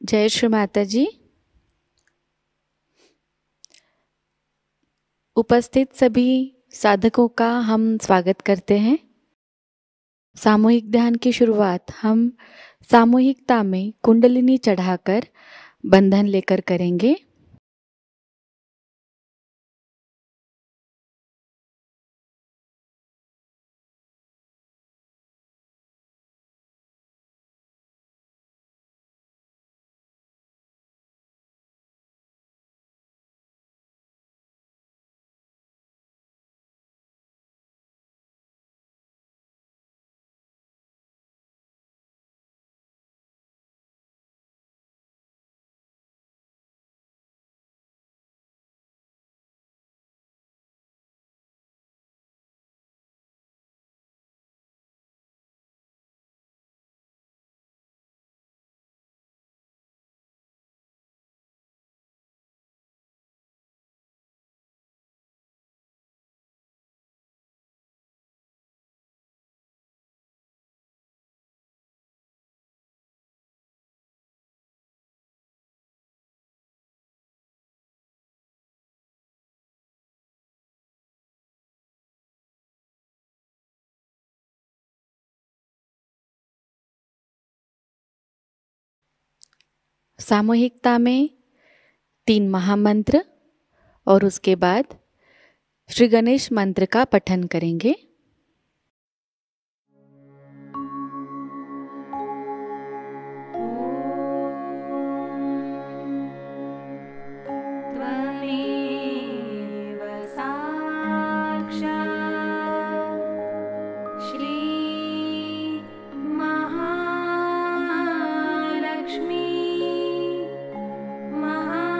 जय श्री माता जी। उपस्थित सभी साधकों का हम स्वागत करते हैं। सामूहिक ध्यान की शुरुआत हम सामूहिकता में कुंडलिनी चढ़ाकर बंधन लेकर करेंगे। सामूहिकता में 3 महामंत्र और उसके बाद श्री गणेश मंत्र का पठन करेंगे। त्वमेव साक्षात् श्री महालक्ष्मी महासरस्वती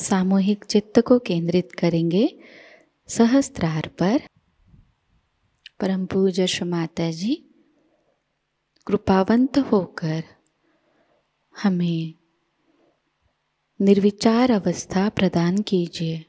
सामूहिक चित्त को केंद्रित करेंगे सहस्त्रार पर। परम पूज्य श्री माता जी कृपावंत होकर हमें निर्विचार अवस्था प्रदान कीजिए।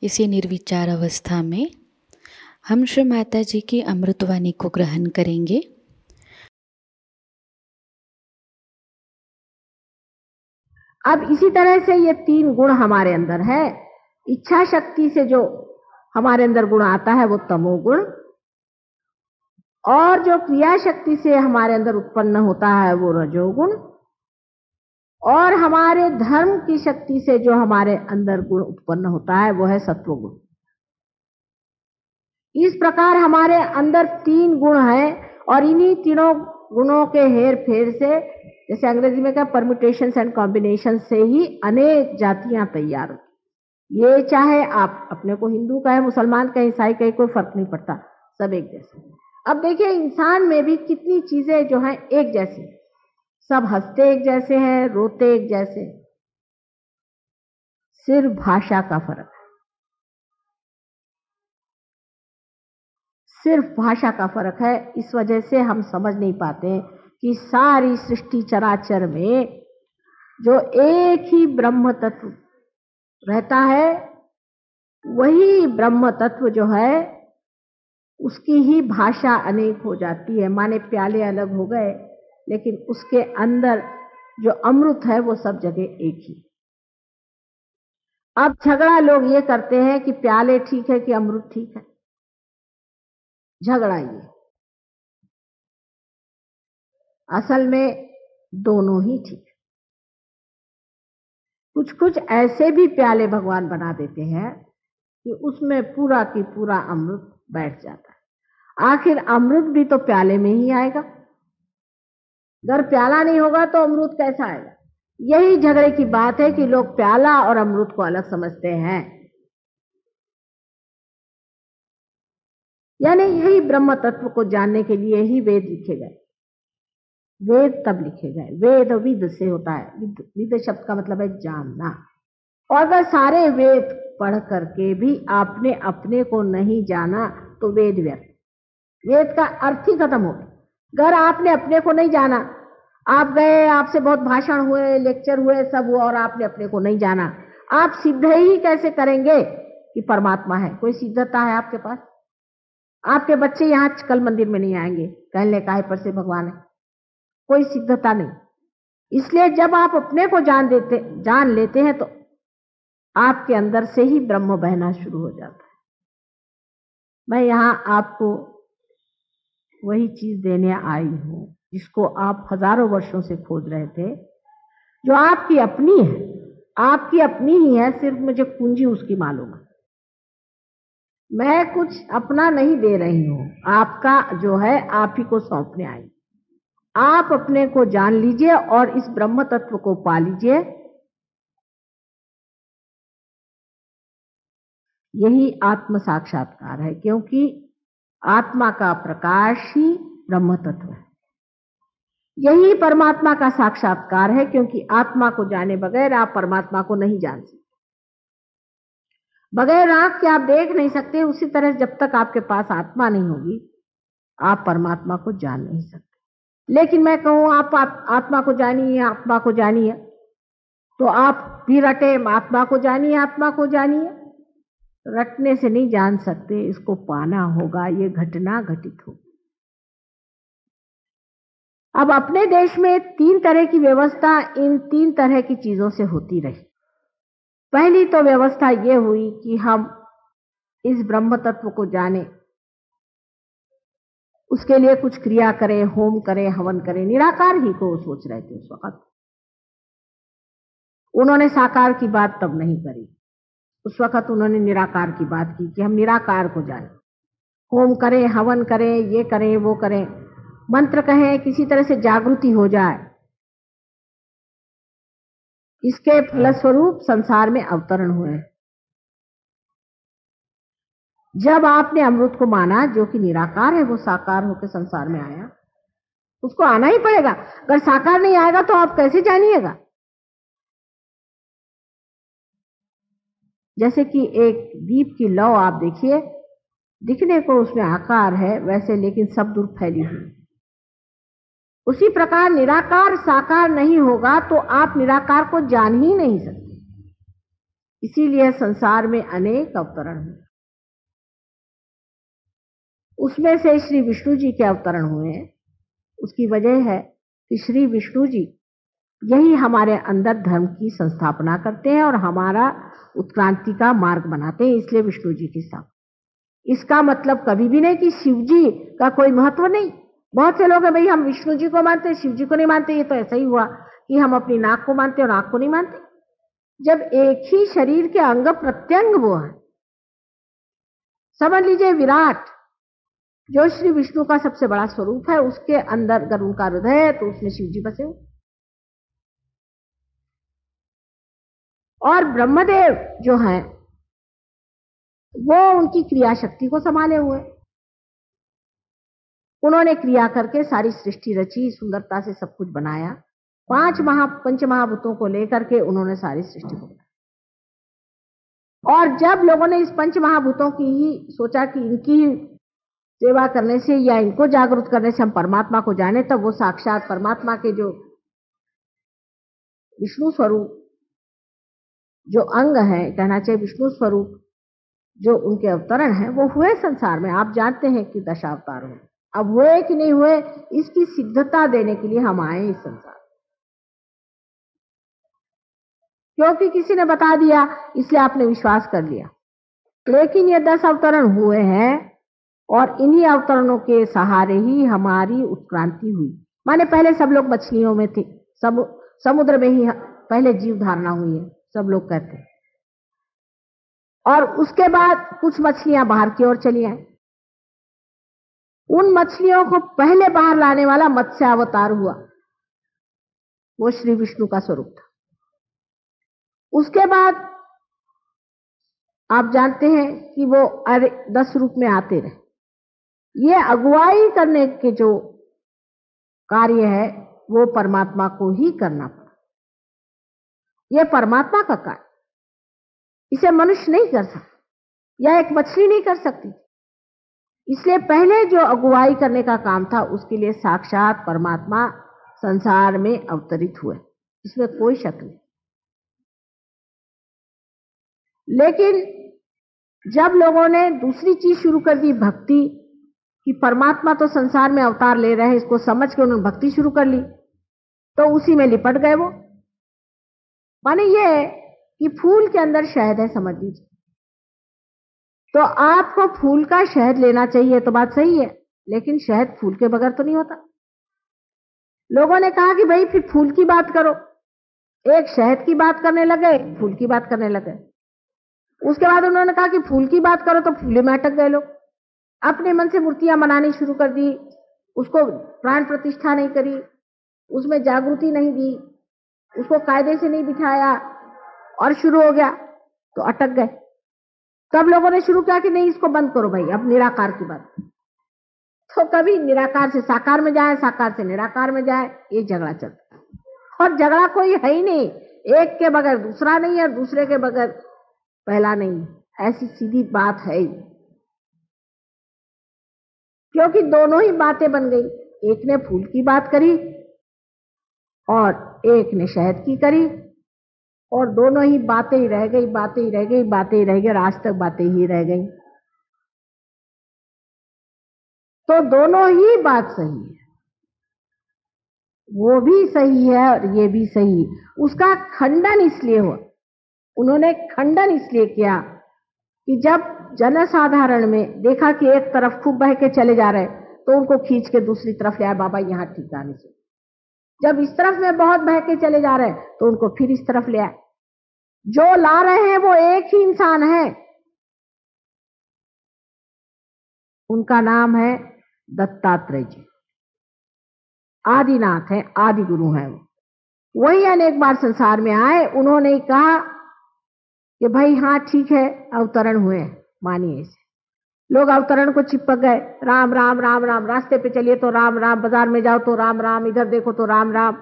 इसी निर्विचार अवस्था में हम श्री माता जी की अमृतवाणी को ग्रहण करेंगे। अब इसी तरह से ये 3 गुण हमारे अंदर है। इच्छा शक्ति से जो हमारे अंदर गुण आता है वो तमोगुण, और जो क्रिया शक्ति से हमारे अंदर उत्पन्न होता है वो रजोगुण, और हमारे धर्म की शक्ति से जो हमारे अंदर गुण उत्पन्न होता है वो है सत्वगुण। इस प्रकार हमारे अंदर 3 गुण हैं, और इन्हीं तीनों गुणों के हेर फेर से, जैसे अंग्रेजी में क्या, परम्यूटेशंस एंड कॉम्बिनेशन से ही अनेक जातियां तैयार होती। ये चाहे आप अपने को हिंदू कहे, मुसलमान कहे, ईसाई कहे, कोई फर्क नहीं पड़ता, सब एक जैसे। अब देखिए इंसान में भी कितनी चीजें जो हैं एक जैसी, सब हंसते एक जैसे हैं, रोते एक जैसे, सिर्फ भाषा का फर्क है, सिर्फ भाषा का फर्क है। इस वजह से हम समझ नहीं पाते कि सारी सृष्टि चराचर में जो एक ही ब्रह्म तत्व रहता है, वही ब्रह्म तत्व जो है उसकी ही भाषा अनेक हो जाती है। माने प्याले अलग हो गए, लेकिन उसके अंदर जो अमृत है वो सब जगह एक ही। अब झगड़ा लोग ये करते हैं कि प्याले ठीक है कि अमृत ठीक है, झगड़ा ये। असल में दोनों ही ठीक है। कुछ कुछ ऐसे भी प्याले भगवान बना देते हैं कि उसमें पूरा की पूरा अमृत बैठ जाता है। आखिर अमृत भी तो प्याले में ही आएगा, अगर प्याला नहीं होगा तो अमृत कैसा आएगा? यही झगड़े की बात है कि लोग प्याला और अमृत को अलग समझते हैं। यानी यही ब्रह्म तत्व को जानने के लिए ही वेद लिखे गए। वेद तब लिखे गए, वेद विद से होता है, विद शब्द का मतलब है जानना। और अगर सारे वेद पढ़ करके भी आपने अपने को नहीं जाना तो वेद व्यर्थ, वेद का अर्थ ही खत्म हो गया। अगर आपने अपने को नहीं जाना, आप गए, आपसे बहुत भाषण हुए, लेक्चर हुए, सब हुआ, और आपने अपने को नहीं जाना, आप सिद्ध ही कैसे करेंगे कि परमात्मा है? कोई सिद्धता है आपके पास? आपके बच्चे यहाँ कल मंदिर में नहीं आएंगे, कहने का है पर से भगवान है, कोई सिद्धता नहीं। इसलिए जब आप अपने को जान लेते हैं तो आपके अंदर से ही ब्रह्म बहना शुरू हो जाता है। मैं यहां आपको वही चीज देने आई हूं जिसको आप हजारों वर्षों से खोज रहे थे, जो आपकी अपनी है, आपकी अपनी ही है, सिर्फ मुझे कुंजी उसकी मालूम है। मैं कुछ अपना नहीं दे रही हूं, आपका जो है आप ही को सौंपने आई। आप अपने को जान लीजिए और इस ब्रह्म तत्व को पा लीजिए। यही आत्म साक्षात्कार है, क्योंकि आत्मा का प्रकाश ही ब्रह्म तत्व है। यही परमात्मा का साक्षात्कार है, क्योंकि आत्मा को जाने बगैर आप परमात्मा को नहीं जान सकते। बगैर आंख के आप देख नहीं सकते, उसी तरह जब तक आपके पास आत्मा नहीं होगी आप परमात्मा को जान नहीं सकते। लेकिन मैं कहूं आप आत्मा को जानिए, आत्मा को जानिए, तो आप भी रटे आत्मा को जानिए, आत्मा को जानिए। रटने से नहीं जान सकते, इसको पाना होगा, ये घटना घटित होगी। अब अपने देश में 3 तरह की व्यवस्था इन 3 तरह की चीजों से होती रही। पहली तो व्यवस्था ये हुई कि हम इस ब्रह्म तत्व को जाने, उसके लिए कुछ क्रिया करें, होम करें, हवन करें। निराकार ही को सोच रहे थे उस वक्त। उन्होंने साकार की बात तब नहीं करी, उस वक्त उन्होंने निराकार की बात की कि हम निराकार को जाने, होम करें, हवन करें, ये करें, वो करें, मंत्र कहें, किसी तरह से जागृति हो जाए। इसके फलस्वरूप संसार में अवतरण हुए। जब आपने अमृत को माना, जो कि निराकार है, वो साकार होकर संसार में आया, उसको आना ही पड़ेगा। अगर साकार नहीं आएगा तो आप कैसे जानिएगा? जैसे कि एक दीप की लौ आप देखिए, दिखने को उसमें आकार है वैसे, लेकिन सब दूर फैली हुई। उसी प्रकार निराकार साकार नहीं होगा तो आप निराकार को जान ही नहीं सकते। इसीलिए संसार में अनेक अवतरण हुए। उसमें से श्री विष्णु जी के अवतरण हुए हैं। उसकी वजह है कि श्री विष्णु जी यही हमारे अंदर धर्म की संस्थापना करते हैं और हमारा उत्क्रांति का मार्ग बनाते हैं, इसलिए विष्णु जी की स्थापना। इसका मतलब कभी भी नहीं कि शिव जी का कोई महत्व नहीं। बहुत से लोग हैं, भाई हम विष्णु जी को मानते हैं, शिव जी को नहीं मानते। ये तो ऐसा ही हुआ कि हम अपनी नाक को मानते और आंख को नहीं मानते, जब एक ही शरीर के अंग प्रत्यंग वो है। समझ लीजिए विराट, जो श्री विष्णु का सबसे बड़ा स्वरूप है, उसके अंदर अगर उनका हृदय है तो उसमें शिव जी बसे हो। और ब्रह्मदेव जो हैं वो उनकी क्रिया शक्ति को संभाले हुए। उन्होंने क्रिया करके सारी सृष्टि रची, सुंदरता से सब कुछ बनाया। पंच महाभूतों को लेकर के उन्होंने सारी सृष्टि को बनाया। और जब लोगों ने इस पंच महाभूतों की ही सोचा कि इनकी सेवा करने से या इनको जागरूक करने से हम परमात्मा को जाने, तब वो साक्षात परमात्मा के जो विष्णु स्वरूप जो अंग है, कहना चाहिए विष्णु स्वरूप जो उनके अवतरण है, वो हुए संसार में। आप जानते हैं कि दशावतार हुए, अब हुए कि नहीं हुए इसकी सिद्धता देने के लिए हम आए इस संसार, क्योंकि किसी ने बता दिया इसलिए आपने विश्वास कर लिया। लेकिन ये 10 अवतरण हुए हैं और इन्हीं अवतरणों के सहारे ही हमारी उत्क्रांति हुई। माने पहले सब लोग मछलियों में थे, समुद्र में ही पहले जीव धारणा हुई है, सब लोग कहते हैं। और उसके बाद कुछ मछलियां बाहर की ओर चली आई। उन मछलियों को पहले बाहर लाने वाला मत्स्य अवतार हुआ, वो श्री विष्णु का स्वरूप था। उसके बाद आप जानते हैं कि वो 10 रूप में आते रहे। ये अगुवाई करने के जो कार्य है वो परमात्मा को ही करना पड़ा। ये परमात्मा का कार्य, इसे मनुष्य नहीं कर सकता या एक मछली नहीं कर सकती। इसलिए पहले जो अगुवाई करने का काम था उसके लिए साक्षात परमात्मा संसार में अवतरित हुए, इसमें कोई शक नहीं। लेकिन जब लोगों ने दूसरी चीज शुरू कर दी, भक्ति, कि परमात्मा तो संसार में अवतार ले रहे हैं, इसको समझ के उन्होंने भक्ति शुरू कर ली, तो उसी में लिपट गए वो। माने ये कि फूल के अंदर शहद है, समझ लीजिए, तो आपको फूल का शहद लेना चाहिए, तो बात सही है, लेकिन शहद फूल के बगैर तो नहीं होता। लोगों ने कहा कि भाई फिर फूल की बात करो, एक शहद की बात करने लगे, फूल की बात करने लगे। उसके बाद उन्होंने कहा कि फूल की बात करो, तो फूले में अटक गए लोग। अपने मन से मूर्तियां बनानी शुरू कर दी, उसको प्राण प्रतिष्ठा नहीं करी, उसमें जागृति नहीं दी, उसको कायदे से नहीं बिठाया और शुरू हो गया, तो अटक गए। तब लोगों ने शुरू किया कि नहीं इसको बंद करो भाई, अब निराकार की बात। तो कभी निराकार से साकार में जाए, साकार से निराकार में जाए, ये झगड़ा चलता है। और झगड़ा कोई है ही नहीं, एक के बगैर दूसरा नहीं है, दूसरे के बगैर पहला नहीं, ऐसी सीधी बात है ही। क्योंकि दोनों ही बातें बन गई, एक ने फूल की बात करी और एक ने शहद की करी, और दोनों ही बातें ही रह गई, बातें ही रह गई, बातें ही रह गई, आज तक बातें ही रह गई। तो दोनों ही बात सही है, वो भी सही है और ये भी सही है। उसका खंडन इसलिए हुआ, उन्होंने खंडन इसलिए किया कि जब जनसाधारण में देखा कि एक तरफ खूब बह के चले जा रहे, तो उनको खींच के दूसरी तरफ ले आए, बाबा यहां ठिकाने से। जब इस तरफ में बहुत बह के चले जा रहे, तो उनको फिर इस तरफ ले आए। जो ला रहे हैं वो एक ही इंसान है, उनका नाम है दत्तात्रेय जी। आदिनाथ है, आदि गुरु है वो। वही अनेक बार संसार में आए, उन्होंने कहा कि भाई हाँ ठीक है, अवतरण हुए, मानिए इसे। लोग अवतरण को चिपक गए, राम राम राम राम, रास्ते पे चलिए तो राम राम, बाजार में जाओ तो राम राम, इधर देखो तो राम राम।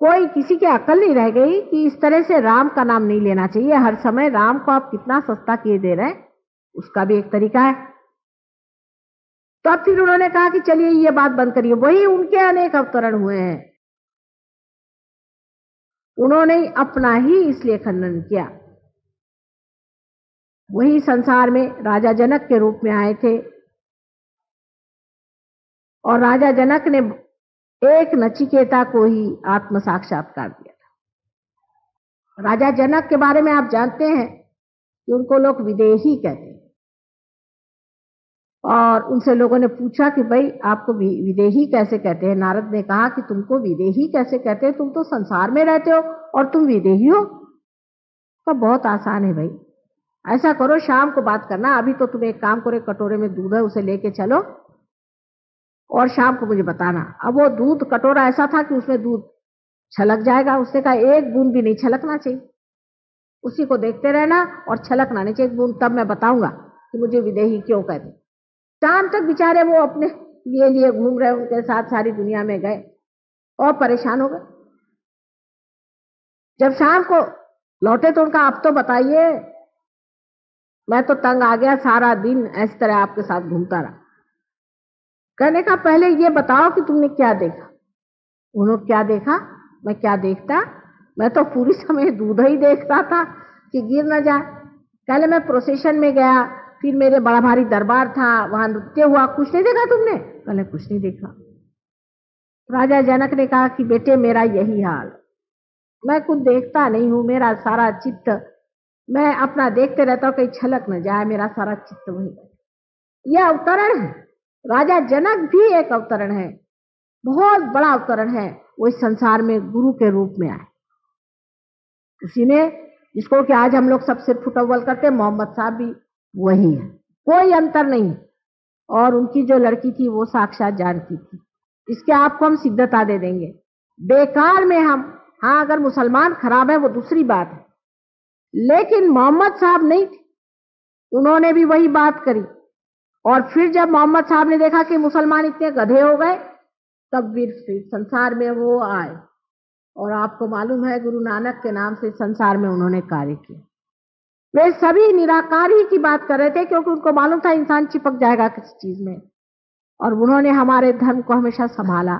कोई किसी की अकल नहीं रह गई कि इस तरह से राम का नाम नहीं लेना चाहिए। हर समय राम को आप कितना सस्ता किए दे रहे हैं, उसका भी एक तरीका है। तो अब फिर उन्होंने कहा कि चलिए ये बात बंद करिए। वही उनके अनेक अवतरण हुए हैं, उन्होंने अपना ही इसलिए खंडन किया। वही संसार में राजा जनक के रूप में आए थे, और राजा जनक ने एक नचिकेता को ही आत्म साक्षात्कार दिया था। राजा जनक के बारे में आप जानते हैं कि उनको लोग विदेही कहते हैं, और उनसे लोगों ने पूछा कि भाई आपको विदेही कैसे कहते हैं। नारद ने कहा कि तुमको विदेही कैसे कहते हैं, तुम तो संसार में रहते हो और तुम विदेही हो। तो बहुत आसान है भाई, ऐसा करो शाम को बात करना, अभी तो तुम एक काम करो, कटोरे में दूध है उसे लेके चलो और शाम को मुझे बताना। अब वो दूध कटोरा ऐसा था कि उसमें दूध छलक जाएगा। उसने कहा एक बूंद भी नहीं छलकना चाहिए, उसी को देखते रहना और छलकना नहीं चाहिए बूंद, तब मैं बताऊंगा कि मुझे विदेही क्यों कहते। शाम तक बेचारे वो अपने लिए घूम रहे, उनके साथ सारी दुनिया में गए और परेशान हो गए। जब शाम को लौटे तो उनका आप तो बताइए मैं तो तंग आ गया, सारा दिन इस तरह आपके साथ घूमता रहा। कहने का पहले ये बताओ कि तुमने क्या देखा। उन्होंने क्या देखा, मैं क्या देखता, मैं तो पूरी समय दूध ही देखता था कि गिर न जाए। पहले मैं प्रोसेशन में गया, फिर मेरे बड़ा भारी दरबार था, वहां नृत्य हुआ, कुछ नहीं देखा तुमने? पहले कुछ नहीं देखा। राजा जनक ने कहा कि बेटे मेरा यही हाल, मैं कुछ देखता नहीं हूं, मेरा सारा चित्त, मैं अपना देखते रहता हूं, कहीं छलक न जाए, मेरा सारा चित्त वही। यह अवतरण है। राजा जनक भी एक अवतरण है, बहुत बड़ा अवतरण है। वो इस संसार में गुरु के रूप में आए। उसी ने, जिसको कि आज हम लोग सब सिर फुटअव्वल करते, मोहम्मद साहब भी वही है, कोई अंतर नहीं। और उनकी जो लड़की थी वो साक्षात जानकी थी। इसके आपको हम सिद्धता दे देंगे। बेकार में हम, हाँ अगर मुसलमान खराब है वो दूसरी बात है, लेकिन मोहम्मद साहब नहीं थे, उन्होंने भी वही बात करी। और फिर जब मोहम्मद साहब ने देखा कि मुसलमान इतने गधे हो गए, तब फिर संसार में वो आए। और आपको मालूम है गुरु नानक के नाम से संसार में उन्होंने कार्य किया। वे सभी निराकार ही की बात कर रहे थे, क्योंकि उनको मालूम था इंसान चिपक जाएगा किसी चीज में, और उन्होंने हमारे धर्म को हमेशा संभाला।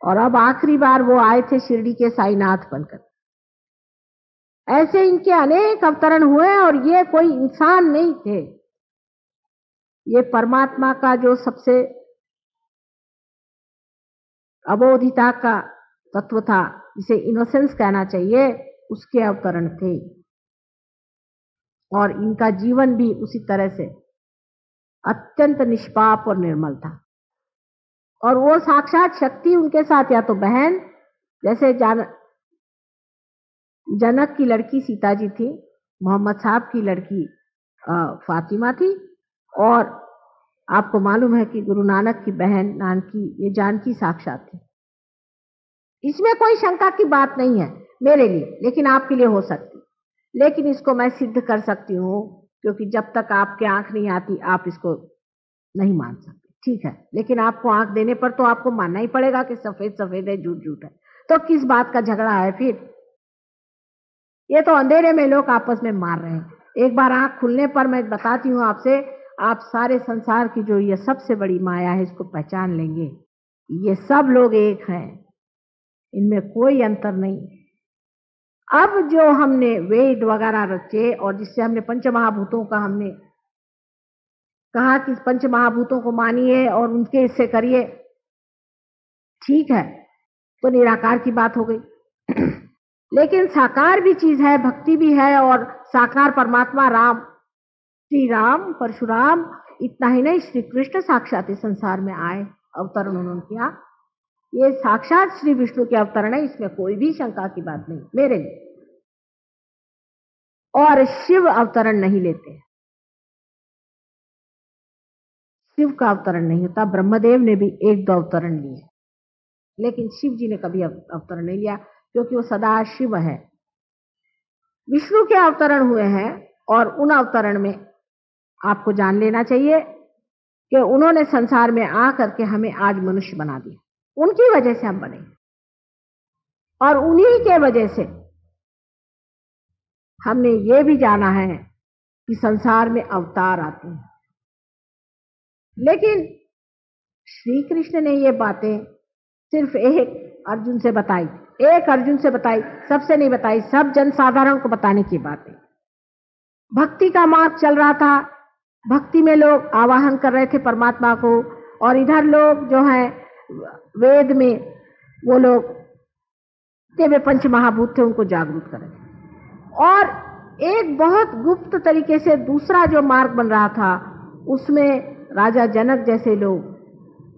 और अब आखिरी बार वो आए थे शिरडी के साईनाथ बनकर। ऐसे इनके अनेक अवतरण हुए, और ये कोई इंसान नहीं थे, ये परमात्मा का जो सबसे अबोधिता का तत्व था, जिसे इनोसेंस कहना चाहिए, उसके अवतरण थे। और इनका जीवन भी उसी तरह से अत्यंत निष्पाप और निर्मल था। और वो साक्षात शक्ति उनके साथ, या तो बहन, जैसे जनक की लड़की सीता जी थी, मोहम्मद साहब की लड़की फातिमा थी, और आपको मालूम है कि गुरु नानक की बहन नानकी, ये जानकी साक्षात थी। इसमें कोई शंका की बात नहीं है मेरे लिए, लेकिन आपके लिए हो सकती। लेकिन इसको मैं सिद्ध कर सकती हूँ, क्योंकि जब तक आपके आंख नहीं आती आप इसको नहीं मान सकते, ठीक है। लेकिन आपको आंख देने पर तो आपको मानना ही पड़ेगा कि सफेद सफेद है, झूठ झूठ है। तो किस बात का झगड़ा है फिर? ये तो अंधेरे में लोग आपस में मार रहे हैं। एक बार आंख खुलने पर मैं बताती हूँ आपसे, आप सारे संसार की जो ये सबसे बड़ी माया है, इसको पहचान लेंगे। ये सब लोग एक हैं, इनमें कोई अंतर नहीं। अब जो हमने वेद वगैरह रचे, और जिससे हमने पंचमहाभूतों का हमने कहा कि पंच महाभूतों को मानिए और उनके इससे करिए, ठीक है, तो निराकार की बात हो गई। लेकिन साकार भी चीज है, भक्ति भी है, और साकार परमात्मा राम, श्री राम, परशुराम, इतना ही नहीं, श्री कृष्ण साक्षात इस संसार में आए, अवतरण उन्होंने किया। ये साक्षात श्री विष्णु के अवतरण है, इसमें कोई भी शंका की बात नहीं मेरे लिए। और शिव अवतरण नहीं लेते, शिव का अवतरण नहीं होता। ब्रह्मदेव ने भी एक दो अवतरण लिए, लेकिन शिव जी ने कभी अवतरण नहीं लिया, क्योंकि वो सदा शिव है। विष्णु के अवतरण हुए हैं, और उन अवतरण में आपको जान लेना चाहिए कि उन्होंने संसार में आ करके हमें आज मनुष्य बना दिया, उनकी वजह से हम बने, और उन्हीं के वजह से हमने ये भी जाना है कि संसार में अवतार आते हैं। लेकिन श्री कृष्ण ने ये बातें सिर्फ एक अर्जुन से बताई, एक अर्जुन से बताई, सबसे नहीं बताई, सब जनसाधारण को बताने की बातें। भक्ति का मार्ग चल रहा था, भक्ति में लोग आवाहन कर रहे थे परमात्मा को, और इधर लोग जो है वेद में वो लोग दिव्य पंच महाभूत थे, उनको जागरूक कर रहे थे। और एक बहुत गुप्त तरीके से दूसरा जो मार्ग बन रहा था, उसमें राजा जनक जैसे लोग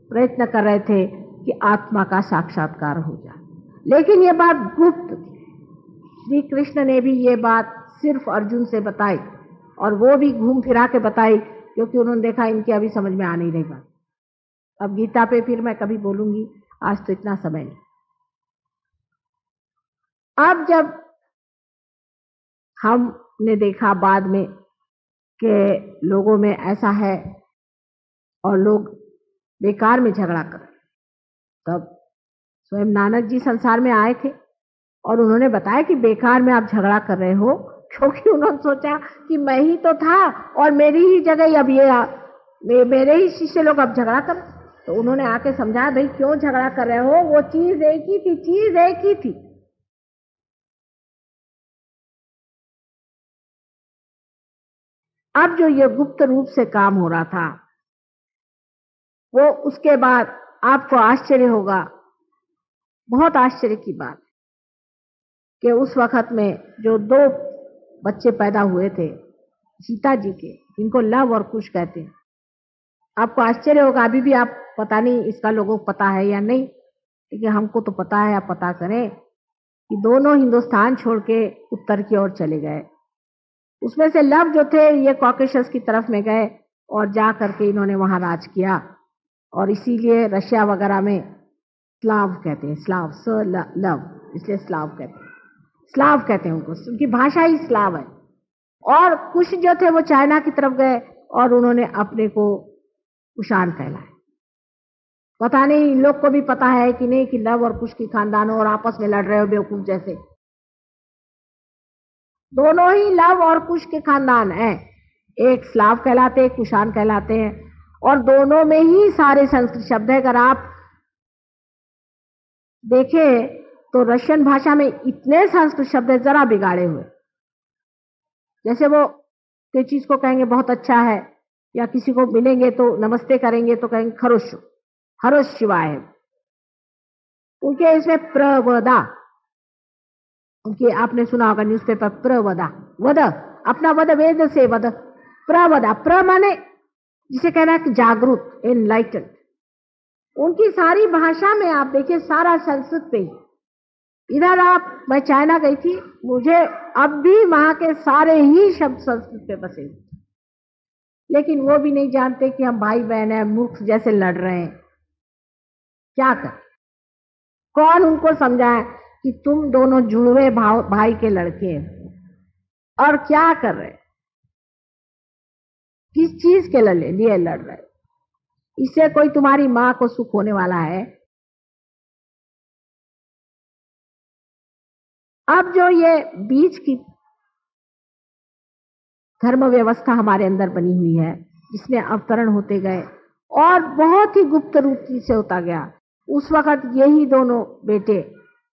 प्रयत्न कर रहे थे कि आत्मा का साक्षात्कार हो जाए, लेकिन ये बात गुप्त थी। श्री कृष्ण ने भी ये बात सिर्फ अर्जुन से बताई, और वो भी घूम फिरा के बताई, क्योंकि उन्होंने देखा इनकी अभी समझ में आ नहीं रही बात। अब गीता पे फिर मैं कभी बोलूंगी, आज तो इतना समय नहीं। अब जब हमने देखा बाद में कि लोगों में ऐसा है और लोग बेकार में झगड़ा कर, तब स्वयं नानक जी संसार में आए थे, और उन्होंने बताया कि बेकार में आप झगड़ा कर रहे हो, क्योंकि उन्होंने सोचा कि मैं ही तो था और मेरी ही जगह अब ये मेरे ही शिष्य लोग अब झगड़ा कर। तो उन्होंने आके समझाया, भाई क्यों झगड़ा कर रहे हो, वो चीज एक ही थी, चीज एक ही थी। अब जो ये गुप्त रूप से काम हो रहा था, वो उसके बाद आपको आश्चर्य होगा, बहुत आश्चर्य की बात, कि उस वक्त में जो 2 बच्चे पैदा हुए थे सीता जी के, इनको लव और कुश कहते हैं। आपको आश्चर्य होगा, अभी भी आप पता नहीं इसका लोगों को पता है या नहीं, लेकिन हमको तो पता है। आप पता करें कि दोनों हिंदुस्तान छोड़ के उत्तर की ओर चले गए। उसमें से लव जो थे ये कॉकेशस की तरफ में गए और जा करके इन्होंने वहां राज किया, और इसीलिए रशिया वगैरह में स्लाव कहते हैं, स्लाव स लव, इसलिए स्लाव कहते हैं, स्लाव कहते हैं उनको, उनकी भाषा ही स्लाव है। और कुश जो थे वो चाइना की तरफ गए और उन्होंने अपने को कुषाण कहलाए। पता नहीं इन लोग को भी पता है कि नहीं कि लव और कुश की खानदानों और आपस में लड़ रहे हो बेवकूफ जैसे। दोनों ही लव और कुश के खानदान हैं, एक स्लाव कहलाते हैं, कुषाण कहलाते हैं, और दोनों में ही सारे संस्कृत शब्द है। अगर आप देखें तो रशियन भाषा में इतने संस्कृत शब्द है जरा बिगाड़े हुए, जैसे वो कोई चीज को कहेंगे बहुत अच्छा है, या किसी को मिलेंगे तो नमस्ते करेंगे तो कहेंगे खरोश, हरोश शिवाय। उनके इसमें प्रवदा, उनके आपने सुना होगा न्यूज़पेपर, प्रवदा, वद, अपना वद वेद से वद, प्रवदा, प्र माने जिसे कहना है जागरूक, एनलाइटन। उनकी सारी भाषा में आप देखिए सारा संस्कृत पे ही। इधर आप, मैं चाइना गई थी, मुझे अब भी वहां के सारे ही शब्द संस्कृत पे बसे, लेकिन वो भी नहीं जानते कि हम भाई बहन हैं, मूर्ख जैसे लड़ रहे हैं। क्या कर, कौन उनको समझाए कि तुम दोनों जुड़वे भाई के लड़के हैं, और क्या कर रहे, किस चीज के लिए लड़ रहे, इससे कोई तुम्हारी मां को सुख होने वाला है? अब जो ये बीच की धर्म व्यवस्था हमारे अंदर बनी हुई है, जिसमें अवतरण होते गए और बहुत ही गुप्त रूप से होता गया, उस वक्त यही दोनों बेटे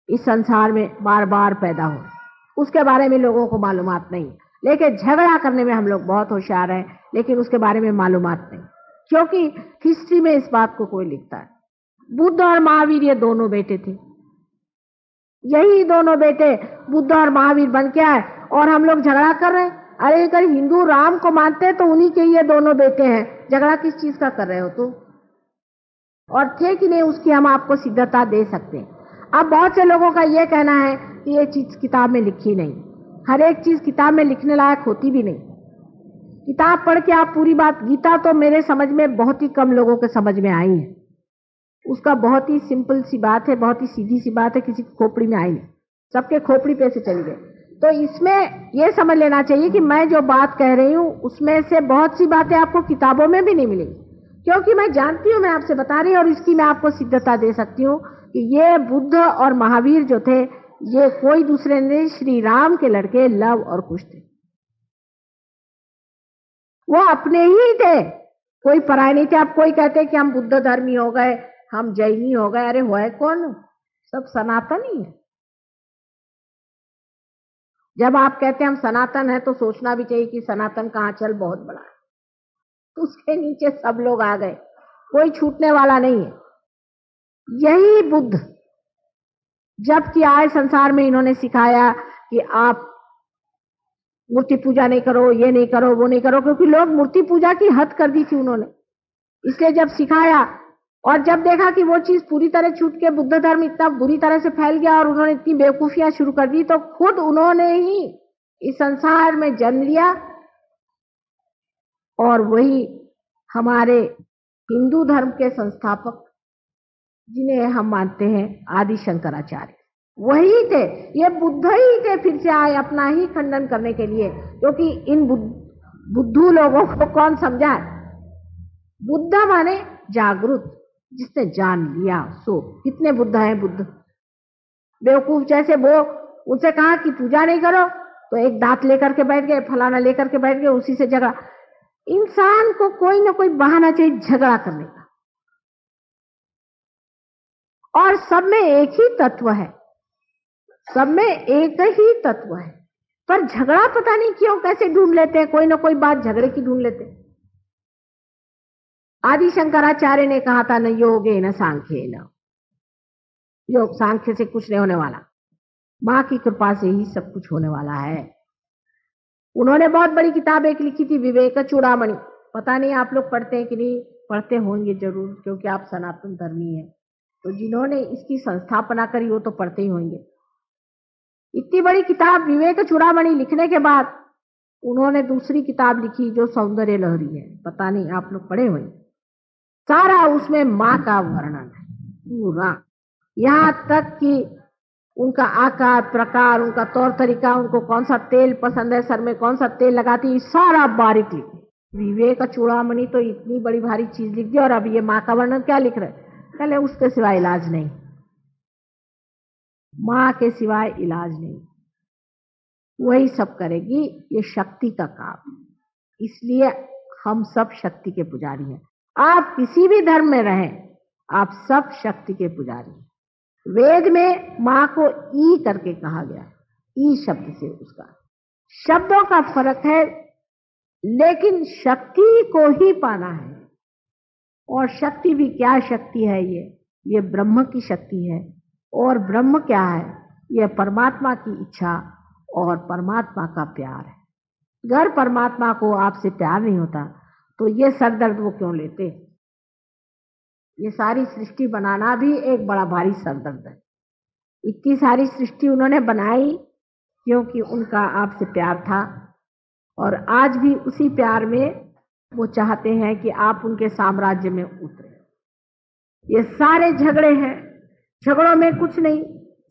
इस संसार में बार बार पैदा हुए। उसके बारे में लोगों को मालूमात नहीं, लेकिन झगड़ा करने में हम लोग बहुत होशियार हैं, लेकिन उसके बारे में मालूमात नहीं, क्योंकि हिस्ट्री में इस बात को कोई लिखता है। बुद्ध और महावीर ये दोनों बेटे थे, यही दोनों बेटे बुद्ध और महावीर बन के आए, और हम लोग झगड़ा कर रहे हैं। अरे अगर हिंदू राम को मानते हैं तो उन्हीं के ये दोनों बेटे हैं, झगड़ा किस चीज का कर रहे हो तुम? और थे कि नहीं उसकी हम आपको सिद्धता दे सकते हैं। अब बहुत से लोगों का ये कहना है कि ये चीज किताब में लिखी नहीं। हर एक चीज किताब में लिखने लायक होती भी नहीं। किताब पढ़ के आप पूरी बात, गीता तो मेरे समझ में बहुत ही कम लोगों के समझ में आई है। उसका बहुत ही सिंपल सी बात है, बहुत ही सीधी सी बात है, किसी की खोपड़ी में आई नहीं, सबके खोपड़ी पे से चली गई। तो इसमें यह समझ लेना चाहिए कि मैं जो बात कह रही हूं उसमें से बहुत सी बातें आपको किताबों में भी नहीं मिलेंगी, क्योंकि मैं जानती हूं, मैं आपसे बता रही हूं, और इसकी मैं आपको सिद्धता दे सकती हूं कि ये बुद्ध और महावीर जो थे, ये कोई दूसरे नहीं, श्री राम के लड़के लव और कुश थे। वो अपने ही थे, कोई पराये नहीं थे। अब कोई कहते कि हम बुद्ध धर्मी हो गए, हम जैनी हो गए, अरे हुआ है कौन, सब सनातन ही है। जब आप कहते हैं हम सनातन है तो सोचना भी चाहिए कि सनातन का आंचल बहुत बड़ा है, तो उसके नीचे सब लोग आ गए, कोई छूटने वाला नहीं है। यही बुद्ध जबकि आए संसार में, इन्होंने सिखाया कि आप मूर्ति पूजा नहीं करो, ये नहीं करो, वो नहीं करो, क्योंकि लोग मूर्ति पूजा की हद कर दी थी उन्होंने। इसलिए जब सिखाया और जब देखा कि वो चीज पूरी तरह छूट के बुद्ध धर्म इतना बुरी तरह से फैल गया और उन्होंने इतनी बेवकूफियां शुरू कर दी, तो खुद उन्होंने ही इस संसार में जन्म लिया, और वही हमारे हिंदू धर्म के संस्थापक, जिन्हें हम मानते हैं आदि शंकराचार्य, वही थे। ये बुद्ध ही थे, फिर से आए अपना ही खंडन करने के लिए, क्योंकि इन बुद्धू लोगों को कौन समझाए। बुद्ध माने जागरूक, जिसने जान लिया सो। कितने बुद्ध हैं बुद्ध, बेवकूफ जैसे वो, उनसे कहा कि पूजा नहीं करो, तो एक दांत लेकर के बैठ गए, फलाना लेकर के बैठ गए, उसी से झगड़ा। इंसान को कोई ना कोई बहाना चाहिए झगड़ा करने का। और सब में एक ही तत्व है, सब में एक ही तत्व है, पर झगड़ा पता नहीं क्यों कैसे ढूंढ लेते हैं, कोई ना कोई बात झगड़े की ढूंढ लेते हैं। आदि शंकराचार्य ने कहा था, न योगे न सांख्ये न, योग सांख्य से कुछ नहीं होने वाला, मां की कृपा से ही सब कुछ होने वाला है। उन्होंने बहुत बड़ी किताब एक लिखी थी, विवेक चूड़ामणि। पता नहीं आप लोग पढ़ते हैं कि नहीं, पढ़ते होंगे जरूर, क्योंकि आप सनातन धर्मी हैं। तो जिन्होंने इसकी संस्थापना करी वो तो पढ़ते ही होंगे। इतनी बड़ी किताब विवेक चूड़ामणि लिखने के बाद उन्होंने दूसरी किताब लिखी जो सौंदर्य लहरी है, पता नहीं आप लोग पढ़े होंगे। सारा उसमें मां का वर्णन है पूरा, यहां तक कि उनका आकार प्रकार, उनका तौर तरीका, उनको कौन सा तेल पसंद है, सर में कौन सा तेल लगाती है, सारा बारीक लिखी। विवेक चूड़ामणि तो इतनी बड़ी भारी चीज लिख दी, और अब ये मां का वर्णन क्या लिख रहे, पहले उसके सिवाय इलाज नहीं, मां के सिवाय इलाज नहीं, वही सब करेगी, ये शक्ति का काम। इसलिए हम सब शक्ति के पुजारी हैं। आप किसी भी धर्म में रहें, आप सब शक्ति के पुजारी हैं। वेद में मां को ई करके कहा गया, ई शब्द से, उसका शब्दों का फर्क है, लेकिन शक्ति को ही पाना है। और शक्ति भी क्या शक्ति है, ये ब्रह्म की शक्ति है। और ब्रह्म क्या है, ये परमात्मा की इच्छा और परमात्मा का प्यार है। अगर परमात्मा को आपसे प्यार नहीं होता तो ये सरदर्द वो क्यों लेते। ये सारी सृष्टि बनाना भी एक बड़ा भारी सरदर्द है। इतनी सारी सृष्टि उन्होंने बनाई क्योंकि उनका आपसे प्यार था, और आज भी उसी प्यार में वो चाहते हैं कि आप उनके साम्राज्य में उतरे। ये सारे झगड़े हैं, झगड़ों में कुछ नहीं।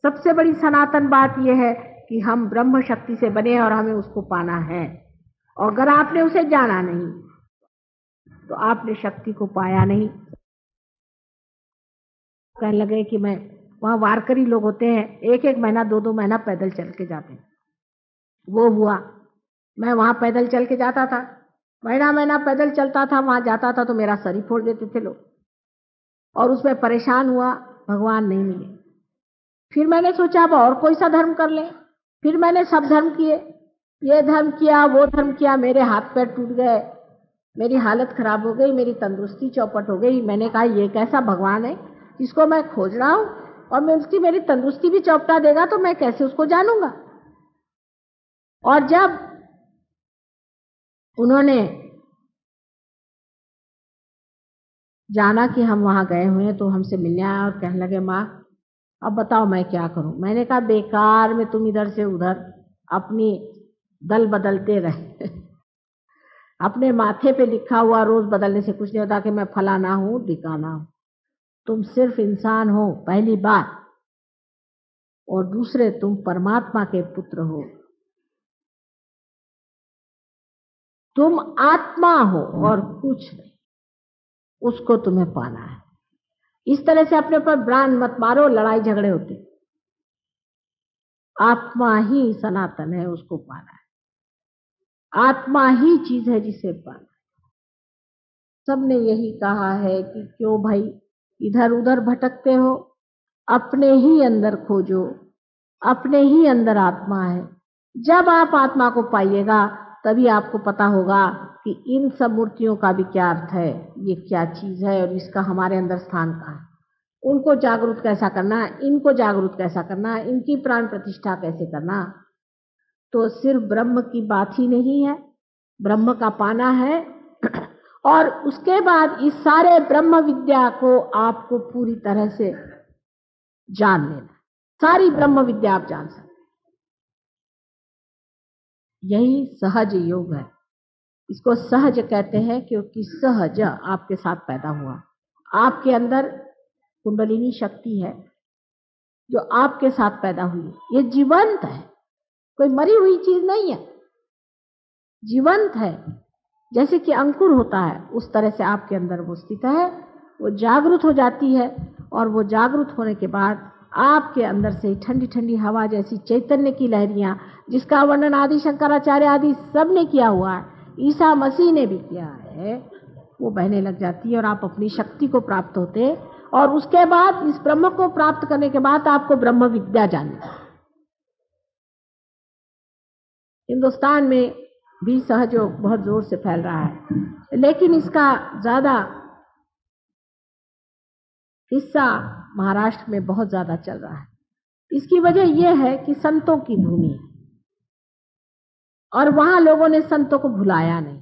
सबसे बड़ी सनातन बात यह है कि हम ब्रह्म शक्ति से बने और हमें उसको पाना है। और अगर आपने उसे जाना नहीं तो आपने शक्ति को पाया नहीं। कहने लगे कि मैं, वहां वारकरी लोग होते हैं, एक एक महीना 2-2 महीना पैदल चल के जाते हैं। वो हुआ, मैं वहां पैदल चल के जाता था, महीना महीना पैदल चलता था, वहां जाता था तो मेरा सर ही फोड़ देते थे लोग, और उसमें परेशान हुआ, भगवान नहीं मिले। फिर मैंने सोचा अब और कोई सा धर्म कर लें। फिर मैंने सब धर्म किए, ये धर्म किया, वो धर्म किया, मेरे हाथ पैर टूट गए, मेरी हालत खराब हो गई, मेरी तंदुरुस्ती चौपट हो गई। मैंने कहा ये कैसा भगवान है जिसको मैं खोज रहा हूं, और मैं उसकी मेरी तंदुरुस्ती भी चौपटा देगा तो मैं कैसे उसको जानूंगा। और जब उन्होंने जाना कि हम वहां गए हुए तो हमसे मिलने आया और कहने लगे, माँ अब बताओ मैं क्या करूं। मैंने कहा बेकार में तुम इधर से उधर अपनी दल बदलते रहे। अपने माथे पे लिखा हुआ रोज बदलने से कुछ नहीं होता कि मैं फलाना हूं ढिकाना हूं। तुम सिर्फ इंसान हो पहली बात, और दूसरे तुम परमात्मा के पुत्र हो, तुम आत्मा हो और कुछ नहीं, उसको तुम्हें पाना है। इस तरह से अपने ऊपर ब्रांड मत मारो, लड़ाई झगड़े होते। आत्मा ही सनातन है, उसको पाना है। आत्मा ही चीज है जिसे पाना है। सबने यही कहा है कि क्यों भाई इधर उधर भटकते हो, अपने ही अंदर खोजो, अपने ही अंदर आत्मा है। जब आप आत्मा को पाइएगा तभी आपको पता होगा कि इन सब मूर्तियों का भी क्या अर्थ है, ये क्या चीज है और इसका हमारे अंदर स्थान कहाँ है, उनको जागरूक कैसा करना है, इनको जागरूक कैसा करना है, इनकी प्राण प्रतिष्ठा कैसे करना। तो सिर्फ ब्रह्म की बात ही नहीं है, ब्रह्म का पाना है, और उसके बाद इस सारे ब्रह्म विद्या को आपको पूरी तरह से जान लेना। सारी ब्रह्म विद्या आप जान सकते, यही सहज योग है। इसको सहज कहते हैं क्योंकि सहज आपके साथ पैदा हुआ। आपके अंदर कुंडलिनी शक्ति है जो आपके साथ पैदा हुई, ये जीवंत है, कोई मरी हुई चीज नहीं है, जीवंत है। जैसे कि अंकुर होता है उस तरह से आपके अंदर वो स्थित है, वो जागृत हो जाती है, और वो जागृत होने के बाद आपके अंदर से ठंडी ठंडी हवा जैसी चैतन्य की लहरियां, जिसका वर्णन आदि शंकराचार्य आदि सब ने किया हुआ है, ईसा मसीह ने भी किया है, वो बहने लग जाती है और आप अपनी शक्ति को प्राप्त होते। और उसके बाद इस ब्रह्म को प्राप्त करने के बाद आपको ब्रह्म विद्या जाननी। हिंदुस्तान में भी सहयोग बहुत जोर से फैल रहा है, लेकिन इसका ज्यादा हिस्सा महाराष्ट्र में बहुत ज्यादा चल रहा है। इसकी वजह यह है कि संतों की भूमि है और वहां लोगों ने संतों को भुलाया नहीं।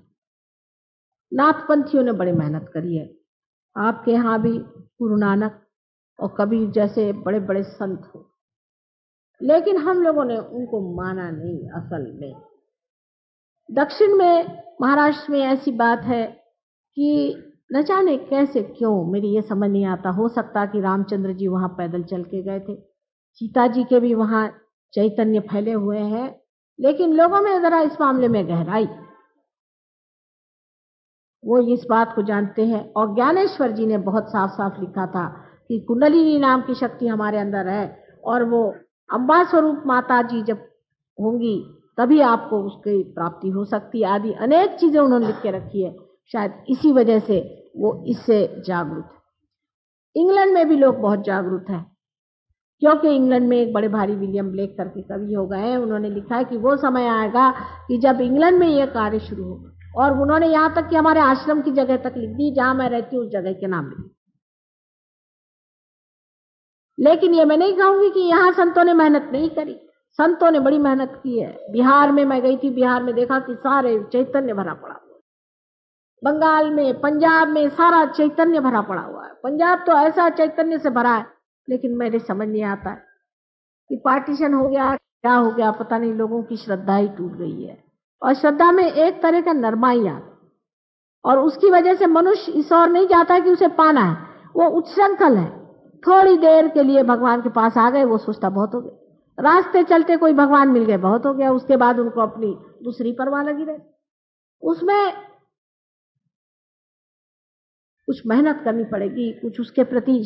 नाथपंथियों ने बड़ी मेहनत करी है। आपके यहाँ भी गुरु नानक और कबीर जैसे बड़े बड़े संत हो, लेकिन हम लोगों ने उनको माना नहीं। असल में दक्षिण में महाराष्ट्र में ऐसी बात है कि न जाने कैसे क्यों, मेरी ये समझ नहीं आता। हो सकता कि रामचंद्र जी वहां पैदल चल के गए थे, सीता जी के भी वहां चैतन्य फैले हुए हैं, लेकिन लोगों में जरा इस मामले में गहराई, वो इस बात को जानते हैं। और ज्ञानेश्वर जी ने बहुत साफ साफ लिखा था कि कुंडलिनी नाम की शक्ति हमारे अंदर है और वो अम्बा स्वरूप माता जी जब होंगी तभी आपको उसकी प्राप्ति हो सकती है। आदि अनेक चीजें उन्होंने लिख के रखी है। शायद इसी वजह से वो इससे जागरूक है। इंग्लैंड में भी लोग बहुत जागरूक हैं, क्योंकि इंग्लैंड में एक बड़े भारी विलियम ब्लेक करके कवि हो गए हैं। उन्होंने लिखा है कि वो समय आएगा कि जब इंग्लैंड में ये कार्य शुरू होगा। और उन्होंने यहाँ तक कि हमारे आश्रम की जगह तक लिख दी, जहां मैं रहती हूँ उस जगह के नाम लिख। लेकिन ये मैं नहीं कहूंगी कि यहाँ संतों ने मेहनत नहीं करी। संतों ने बड़ी मेहनत की है। बिहार में मैं गई थी, बिहार में देखा कि सारे चैतन्य भरा पड़ा हुआ। बंगाल में, पंजाब में सारा चैतन्य भरा पड़ा हुआ है। पंजाब तो ऐसा चैतन्य से भरा है, लेकिन मेरे समझ नहीं आता है कि पार्टीशन हो गया, क्या हो गया, पता नहीं। लोगों की श्रद्धा ही टूट गई है और श्रद्धा में एक तरह का नरमाई आता, और उसकी वजह से मनुष्य इस ओर नहीं जाता कि उसे पाना है। वो उच्छृंखल है। थोड़ी देर के लिए भगवान के पास आ गए, वो सोचता बहुत हो गया। रास्ते चलते कोई भगवान मिल गए, बहुत हो गया। उसके बाद उनको अपनी दूसरी परवाह लगी रहे। उसमें कुछ मेहनत करनी पड़ेगी, कुछ उसके प्रति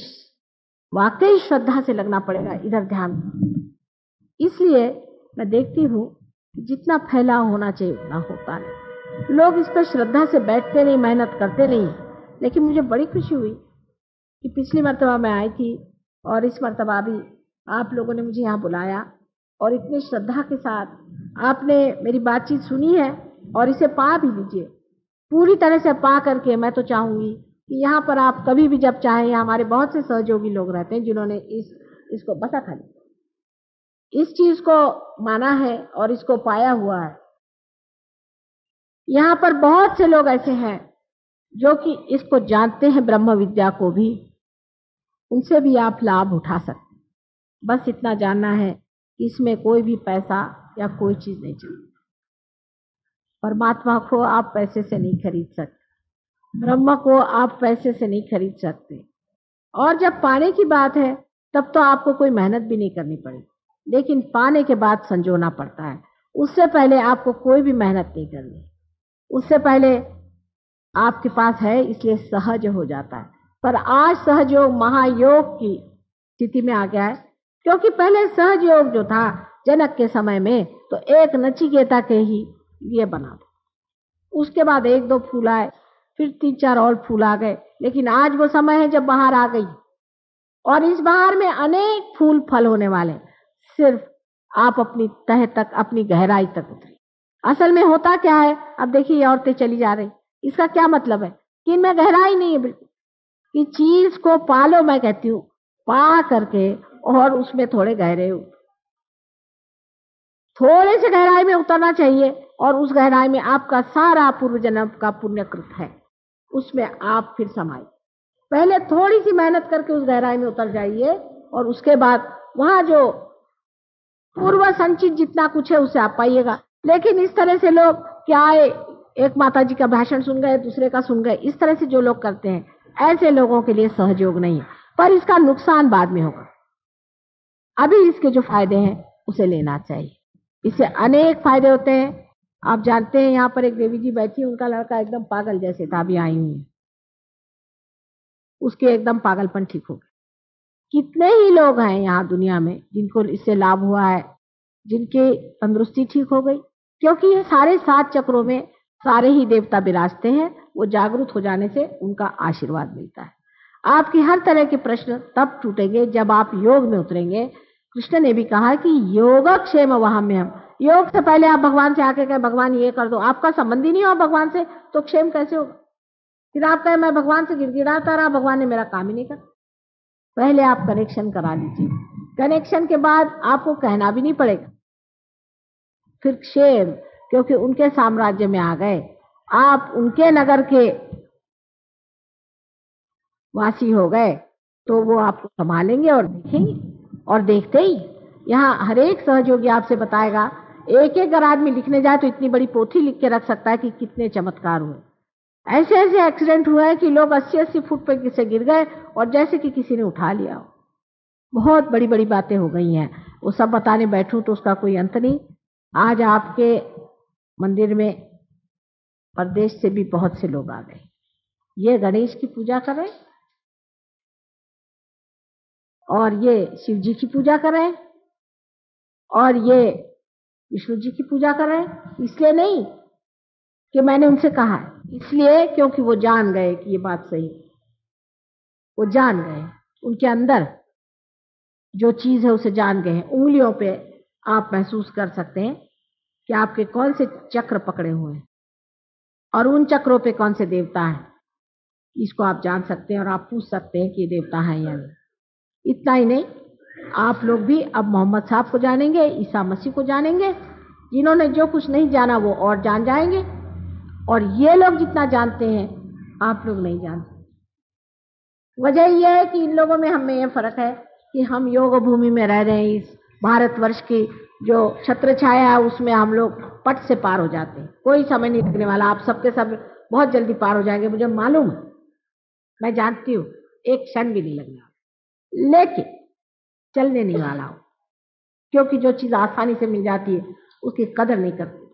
वाकई श्रद्धा से लगना पड़ेगा, इधर ध्यान। इसलिए मैं देखती हूँ जितना फैलाव होना चाहिए उतना होता नहीं। लोग इस पर श्रद्धा से बैठते नहीं, मेहनत करते नहीं। लेकिन मुझे बड़ी खुशी हुई कि पिछली मर्तबा मैं आई थी और इस मर्तबा भी आप लोगों ने मुझे यहाँ बुलाया और इतनी श्रद्धा के साथ आपने मेरी बातचीत सुनी है और इसे पा भी लीजिए। पूरी तरह से पा करके मैं तो चाहूंगी कि यहाँ पर आप कभी भी जब चाहें, हमारे बहुत से सहयोगी लोग रहते हैं जिन्होंने इसको बता खाली इस चीज को माना है और इसको पाया हुआ है। यहाँ पर बहुत से लोग ऐसे हैं जो कि इसको जानते हैं, ब्रह्म विद्या को भी, उनसे भी आप लाभ उठा सकते। बस इतना जानना है कि इसमें कोई भी पैसा या कोई चीज नहीं चलती। परमात्मा को आप पैसे से नहीं खरीद सकते, ब्रह्म को आप पैसे से नहीं खरीद सकते। और जब पाने की बात है तब तो आपको कोई मेहनत भी नहीं करनी पड़ेगी, लेकिन पाने के बाद संजोना पड़ता है। उससे पहले आपको कोई भी मेहनत नहीं करनी। उससे पहले आपके पास है, इसलिए सहज हो जाता है। पर आज सहयोग महायोग की स्थिति में आ गया है, क्योंकि पहले सहज योग जो था जनक के समय में तो एक नचिकेता के ही लिए बना था। उसके बाद एक दो फूल आए, फिर 3-4 और फूल आ गए। लेकिन आज वो समय है जब बहार आ गई और इस बहार में अनेक फूल फल होने वाले। सिर्फ आप अपनी तह तक, अपनी गहराई तक उतरी। असल में होता क्या है, अब देखिए औरतें चली जा रही, इसका क्या मतलब है कि इनमें गहराई नहीं है बिल्कुल। कि चीज को पालो, मैं कहती हूँ, पा करके और उसमें थोड़े गहरे थोड़े से गहराई में उतरना चाहिए। और उस गहराई में आपका सारा पूर्व जन्म का पुण्यकृत है, उसमें आप फिर समाये। पहले थोड़ी सी मेहनत करके उस गहराई में उतर जाइए और उसके बाद वहां जो पूर्व संचित जितना कुछ है उसे आप पाइएगा। लेकिन इस तरह से लोग क्या है, एक माता जी का भाषण सुन गए, दूसरे का सुन गए, इस तरह से जो लोग करते हैं, ऐसे लोगों के लिए सहयोग नहीं है। पर इसका नुकसान बाद में होगा। अभी इसके जो फायदे हैं उसे लेना चाहिए। इससे अनेक फायदे होते हैं। आप जानते हैं, यहाँ पर एक देवी जी बैठी, उनका लड़का एकदम पागल जैसे था, अभी आई हुई है, उसके एकदम पागलपन ठीक हो गया। कितने ही लोग हैं यहाँ दुनिया में जिनको इससे लाभ हुआ है, जिनकी तंदुरुस्ती ठीक हो गई, क्योंकि ये सारे 7 चक्रों में सारे ही देवता विराजते हैं। वो जागरूक हो जाने से उनका आशीर्वाद मिलता है। आपकी हर तरह के प्रश्न तब टूटेंगे जब आप योग में उतरेंगे। कृष्ण ने भी कहा कि योगक्षेम वहाम्यहम्। योग से पहले आप भगवान से आके कहे भगवान ये कर दो, आपका संबंध ही नहीं हो भगवान से, तो क्षेम कैसे होगा? फिर आप कहे मैं भगवान से गिड़गिड़ाता रहा, भगवान ने मेरा काम ही नहीं करा। पहले आप कनेक्शन करा लीजिए, कनेक्शन के बाद आपको कहना भी नहीं पड़ेगा। फिर क्षेम, क्योंकि उनके साम्राज्य में आ गए, आप उनके नगर के वासी हो गए, तो वो आपको संभालेंगे और देखेंगे। और देखते ही यहाँ हर एक सहयोगी आपसे बताएगा, एक एक अगर आदमी लिखने जाए तो इतनी बड़ी पोथी लिख के रख सकता है कि कितने चमत्कार हुए। ऐसे ऐसे एक्सीडेंट हुआ है कि लोग 80-80 फुट पर से गिर गए और जैसे कि किसी ने उठा लिया हो। बहुत बड़ी बड़ी बातें हो गई हैं, वो सब बताने बैठूं तो उसका कोई अंत नहीं। आज आपके मंदिर में प्रदेश से भी बहुत से लोग आ गए। ये गणेश की पूजा करें और ये शिव जी की पूजा करें और ये विष्णु जी की पूजा करें, इसलिए नहीं कि मैंने उनसे कहा है, इसलिए क्योंकि वो जान गए कि ये बात सही है। वो जान गए, उनके अंदर जो चीज है उसे जान गए हैं। उंगलियों पे आप महसूस कर सकते हैं कि आपके कौन से चक्र पकड़े हुए हैं और उन चक्रों पे कौन से देवता हैं। इसको आप जान सकते हैं और आप पूछ सकते हैं कि ये देवता है या नहीं। इतना ही नहीं, आप लोग भी अब मोहम्मद साहब को जानेंगे, ईसा मसीह को जानेंगे। जिन्होंने जो कुछ नहीं जाना वो और जान जाएंगे, और ये लोग जितना जानते हैं आप लोग नहीं जानते। वजह यह है कि इन लोगों में हम में यह फर्क है कि हम योग भूमि में रह रहे हैं। इस भारतवर्ष की जो छत्र छाया है उसमें हम लोग पट से पार हो जाते हैं, कोई समय नहीं लगने वाला। आप सबके सब बहुत जल्दी पार हो जाएंगे, मुझे मालूम है, मैं जानती हूँ, एक क्षण भी नहीं लगने वाला। लेकिन चलने नहीं वाला हो, क्योंकि जो चीज आसानी से मिल जाती है उसकी कदर नहीं करती।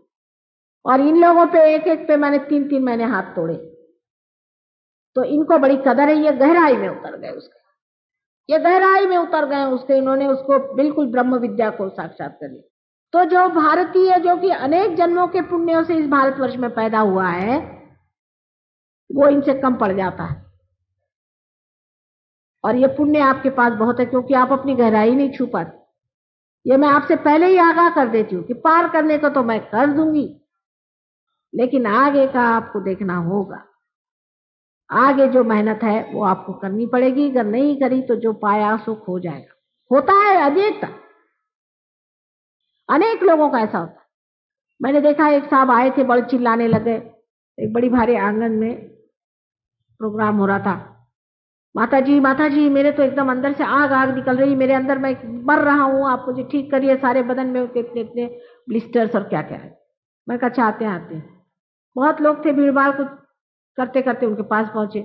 और इन लोगों पे एक एक पे मैंने 3-3 महीने हाथ तोड़े, तो इनको बड़ी कदर है। ये गहराई में उतर गए उसके, ये गहराई में उतर गए उसके, इन्होंने उसको बिल्कुल ब्रह्म विद्या को साक्षात कर लिया। तो जो भारतीय, जो कि अनेक जन्मों के पुण्यों से इस भारतवर्ष में पैदा हुआ है, वो इनसे कम पड़ जाता है। और ये पुण्य आपके पास बहुत है, क्योंकि आप अपनी गहराई नहीं छू पाते। ये मैं आपसे पहले ही आगाह कर देती हूँ कि पार करने को तो मैं कर दूंगी, लेकिन आगे का आपको देखना होगा। आगे जो मेहनत है वो आपको करनी पड़ेगी। अगर नहीं करी तो जो पाया सो खो जाएगा। होता है अनेकता, अनेक लोगों का ऐसा होता है। मैंने देखा एक साहब आए थे, बड़े चिल्लाने लगे, एक बड़ी भारी आंगन में प्रोग्राम हो रहा था। माता जी मेरे तो एकदम अंदर से आग आग निकल रही, मेरे अंदर मैं मर रहा हूँ, आप मुझे ठीक करिए। सारे बदन में इतने इतने ब्लिस्टर्स और क्या क्या है। मैं कहा अच्छा आते हैं। बहुत लोग थे, भीड़ भाड़ कुछ करते करते उनके पास पहुंचे।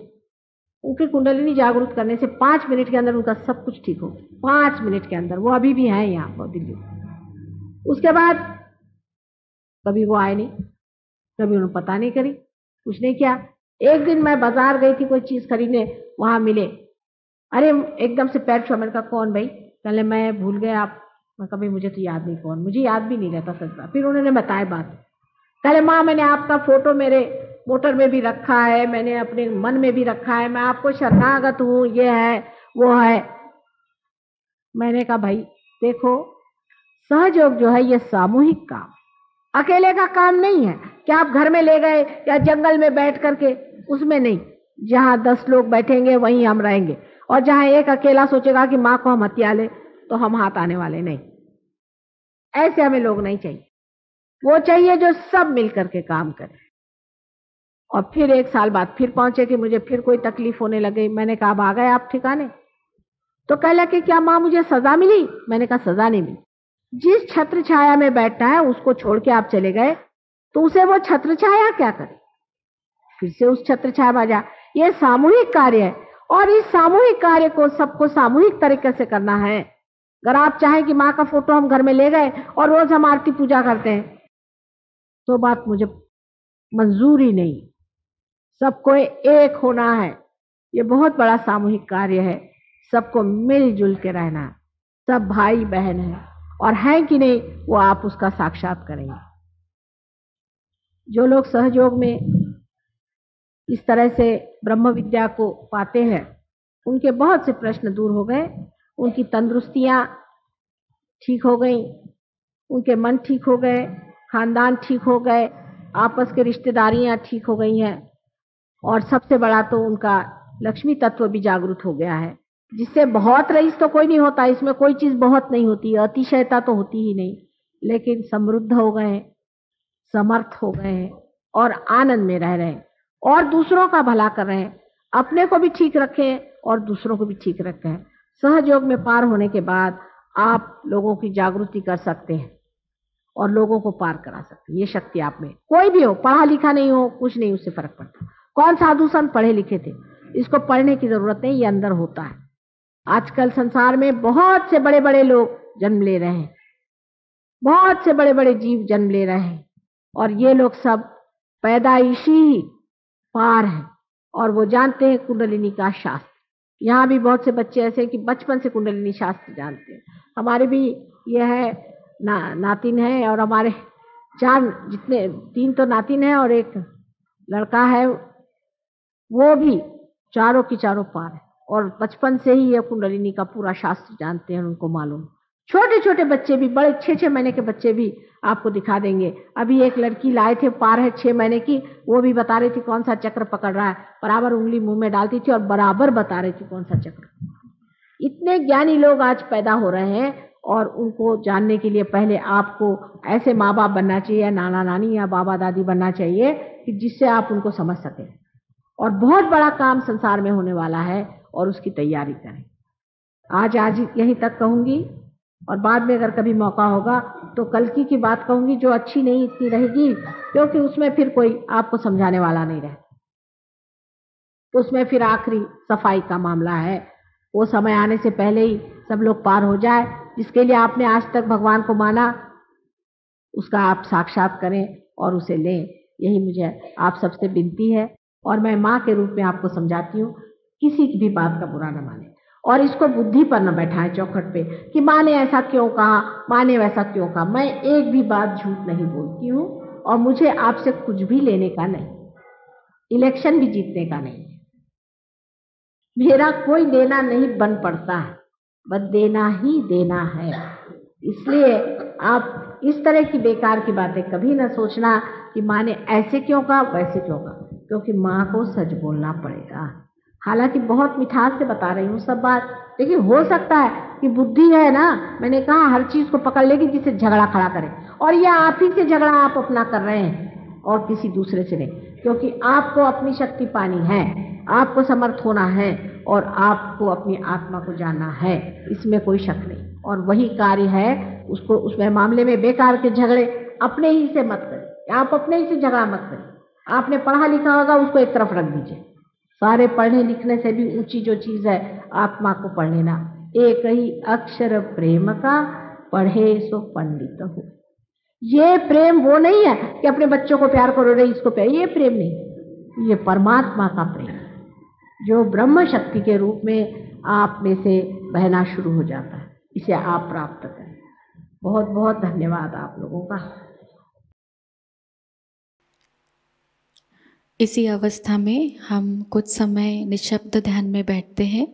उनकी कुंडलिनी जागरूक करने से 5 मिनट के अंदर उनका सब कुछ ठीक हो गया। 5 मिनट के अंदर। वो अभी भी हैं यहाँ दिल्ली। उसके बाद कभी वो आए नहीं, कभी उन्होंने पता नहीं करी, कुछ नहीं किया। एक दिन मैं बाजार गई थी कोई चीज खरीदने, वहां मिले, अरे एकदम से पैर छुआ। मैंने कहा कौन भाई? पहले मैं भूल गए आप। मैं कभी मुझे तो याद नहीं कौन, मुझे याद भी नहीं रहता सच बात। फिर उन्होंने बताया बात। पहले माँ मैंने आपका फोटो मेरे मोटर में भी रखा है, मैंने अपने मन में भी रखा है, मैं आपको शरणागत हूँ, ये है वो है। मैंने कहा भाई देखो, सहयोग जो है ये सामूहिक काम, अकेले का काम नहीं है कि आप घर में ले गए या जंगल में बैठ करके, उसमें नहीं। जहां 10 लोग बैठेंगे वहीं हम रहेंगे, और जहां एक अकेला सोचेगा कि माँ को हम हत्या ले तो हम हाथ आने वाले नहीं। ऐसे हमें लोग नहीं चाहिए, वो चाहिए जो सब मिलकर के काम करे। और फिर 1 साल बाद फिर पहुंचे कि मुझे फिर कोई तकलीफ होने लगी। मैंने कहा अब आ गए आप ठिकाने? तो कह लगे क्या माँ मुझे सजा मिली? मैंने कहा सजा नहीं मिली। जिस छत्र छाया में बैठना है उसको छोड़ के आप चले गए, तो उसे वो छत्र छाया क्या करे? फिर से उस छत्र छाया बाजा। ये सामूहिक कार्य है, और इस सामूहिक कार्य को सबको सामूहिक तरीके से करना है। अगर आप चाहें कि माँ का फोटो हम घर में ले गए और रोज हम आरती पूजा करते हैं, तो बात मुझे मंजूर ही नहीं। सबको एक होना है। ये बहुत बड़ा सामूहिक कार्य है। सबको मिलजुल के रहना है, सब भाई बहन है, और है कि नहीं वो आप उसका साक्षात करेंगे। जो लोग सहयोग में इस तरह से ब्रह्म विद्या को पाते हैं, उनके बहुत से प्रश्न दूर हो गए, उनकी तंदुरुस्तियां ठीक हो गई, उनके मन ठीक हो गए, खानदान ठीक हो गए, आपस के रिश्तेदारियां ठीक हो गई हैं, और सबसे बड़ा तो उनका लक्ष्मी तत्व भी जागृत हो गया है, जिससे बहुत रईस तो कोई नहीं होता, इसमें कोई चीज बहुत नहीं होती, अतिशयता तो होती ही नहीं, लेकिन समृद्ध हो गए, समर्थ हो गए हैं और आनंद में रह रहे हैं और दूसरों का भला कर रहे हैं, अपने को भी ठीक रखें और दूसरों को भी ठीक रखें। सहयोग में पार होने के बाद आप लोगों की जागृति कर सकते हैं और लोगों को पार करा सकते हैं। ये शक्ति आप में, कोई भी हो, पढ़ा लिखा नहीं हो, कुछ नहीं, उससे फर्क पड़ता। कौन साधु संत पढ़े लिखे थे, इसको पढ़ने की जरूरत नहीं, ये अंदर होता है। आजकल संसार में बहुत से बड़े बड़े लोग जन्म ले रहे हैं, बहुत से बड़े बड़े जीव जन्म ले रहे हैं, और ये लोग सब पैदाइशी ही पार हैं और वो जानते हैं कुंडलिनी का शास्त्र। यहाँ भी बहुत से बच्चे ऐसे हैं कि बचपन से कुंडलिनी शास्त्र जानते हैं। हमारे भी ये है नातिन है, और हमारे 3 तो नातिन है और एक लड़का है, वो भी चारों की चारों पार है और बचपन से ही ये कुंडलिनी का पूरा शास्त्र जानते हैं, उनको मालूम। छोटे छोटे बच्चे भी, बड़े 6-6 महीने के बच्चे भी आपको दिखा देंगे। अभी एक लड़की लाए थे, पार है 6 महीने की, वो भी बता रही थी कौन सा चक्र पकड़ रहा है, बराबर उंगली मुंह में डालती थी और बराबर बता रही थी कौन सा चक्र। इतने ज्ञानी लोग आज पैदा हो रहे हैं, और उनको जानने के लिए पहले आपको ऐसे माँ बाप बनना चाहिए, या नाना नानी या बाबा दादी बनना चाहिए कि जिससे आप उनको समझ सकें। और बहुत बड़ा काम संसार में होने वाला है और उसकी तैयारी करें। आज यहीं तक कहूंगी, और बाद में अगर कभी मौका होगा तो कल की बात कहूंगी, जो अच्छी नहीं इतनी रहेगी, क्योंकि उसमें फिर कोई आपको समझाने वाला नहीं रहे, तो उसमें फिर आखिरी सफाई का मामला है। वो समय आने से पहले ही सब लोग पार हो जाए। जिसके लिए आपने आज तक भगवान को माना, उसका आप साक्षात करें और उसे लें, यही मुझे आप सबसे विनती है। और मैं माँ के रूप में आपको समझाती हूँ, किसी की भी बात का बुरा न माने, और इसको बुद्धि पर न बैठाएं चौखट पे कि माँ ने ऐसा क्यों कहा, माँ ने वैसा क्यों कहा। मैं एक भी बात झूठ नहीं बोलती हूँ, और मुझे आपसे कुछ भी लेने का नहीं, इलेक्शन भी जीतने का नहीं, मेरा कोई लेना नहीं बन पड़ता है, बस देना ही देना है। इसलिए आप इस तरह की बेकार की बातें कभी ना सोचना कि माँ ने ऐसे क्यों कहा, वैसे क्यों कहा, क्योंकि माँ को सच बोलना पड़ेगा। हालांकि बहुत मिठास से बता रही हूँ सब बात, लेकिन हो सकता है कि बुद्धि है ना, मैंने कहा हर चीज को पकड़ लेगी जिससे झगड़ा खड़ा करे, और यह आप ही से झगड़ा आप अपना कर रहे हैं और किसी दूसरे से नहीं, क्योंकि आपको अपनी शक्ति पानी है, आपको समर्थ होना है, और आपको अपनी आत्मा को जानना है, इसमें कोई शक नहीं। और वही कार्य है, उसको उसमें मामले में बेकार के झगड़े अपने ही से मत करें, आप अपने ही से झगड़ा मत करें। आपने पढ़ा लिखा होगा, उसको एक तरफ रख दीजिए। सारे पढ़ने लिखने से भी ऊंची जो चीज है, आत्मा को पढ़ लेना। एक ही अक्षर प्रेम का, पढ़े सो पंडित हो। ये प्रेम वो नहीं है कि अपने बच्चों को प्यार करो रे इसको प्यार, ये प्रेम नहीं, ये परमात्मा का प्रेम जो ब्रह्म शक्ति के रूप में आप में से बहना शुरू हो जाता है, इसे आप प्राप्त करें। बहुत बहुत धन्यवाद आप लोगों का। इसी अवस्था में हम कुछ समय निशब्द ध्यान में बैठते हैं।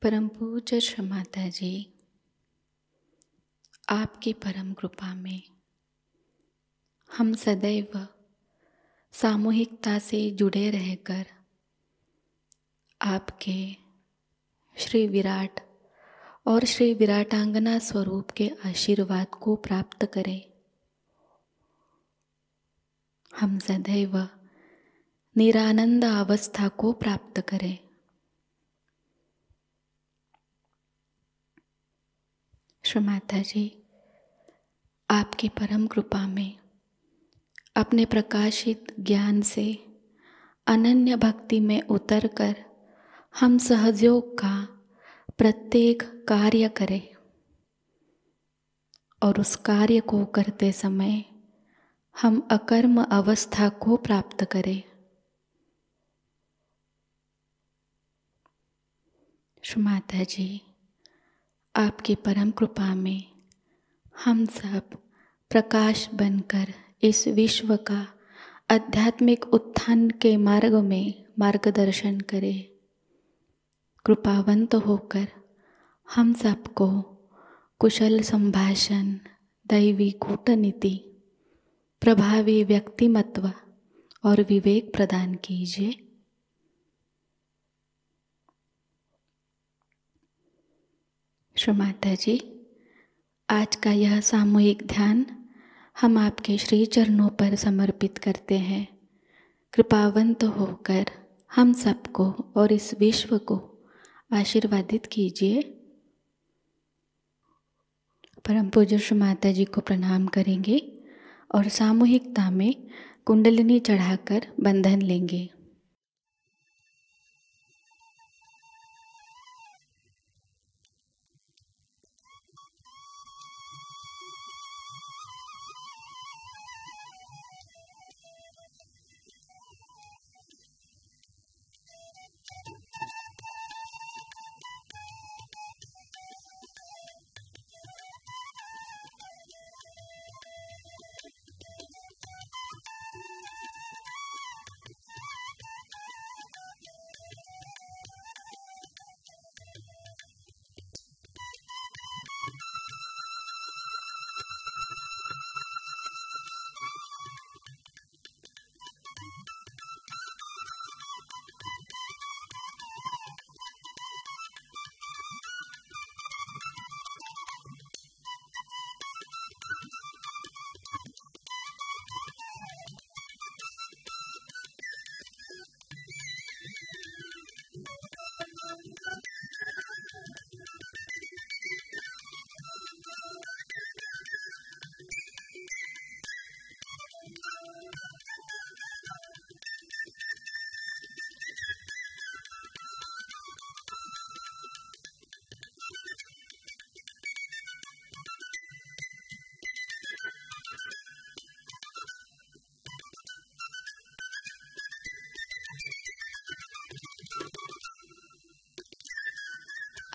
परम पूज्य श्री माता जी, आपकी परम कृपा में हम सदैव सामूहिकता से जुड़े रहकर आपके श्री विराट और श्री विराटांगना स्वरूप के आशीर्वाद को प्राप्त करें। हम सदैव निरानंद अवस्था को प्राप्त करें। श्री माता जी, आपकी परम कृपा में अपने प्रकाशित ज्ञान से अनन्य भक्ति में उतरकर हम सहयोग का प्रत्येक कार्य करें और उस कार्य को करते समय हम अकर्म अवस्था को प्राप्त करें। श्री माता जी, आपकी परम कृपा में हम सब प्रकाश बनकर इस विश्व का आध्यात्मिक उत्थान के मार्ग में मार्गदर्शन करें। कृपावंत होकर हम सबको कुशल संभाषण, दैवी कूटनीति, प्रभावी व्यक्तिमत्व और विवेक प्रदान कीजिए। श्री माता जी, आज का यह सामूहिक ध्यान हम आपके श्री चरणों पर समर्पित करते हैं। कृपावंत होकर हम सबको और इस विश्व को आशीर्वादित कीजिए। परम पूज्य श्री माता जी को प्रणाम करेंगे और सामूहिकता में कुंडलिनी चढ़ाकर बंधन लेंगे।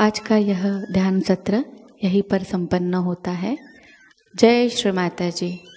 आज का यह ध्यान सत्र यहीं पर संपन्न होता है। जय श्री माता जी।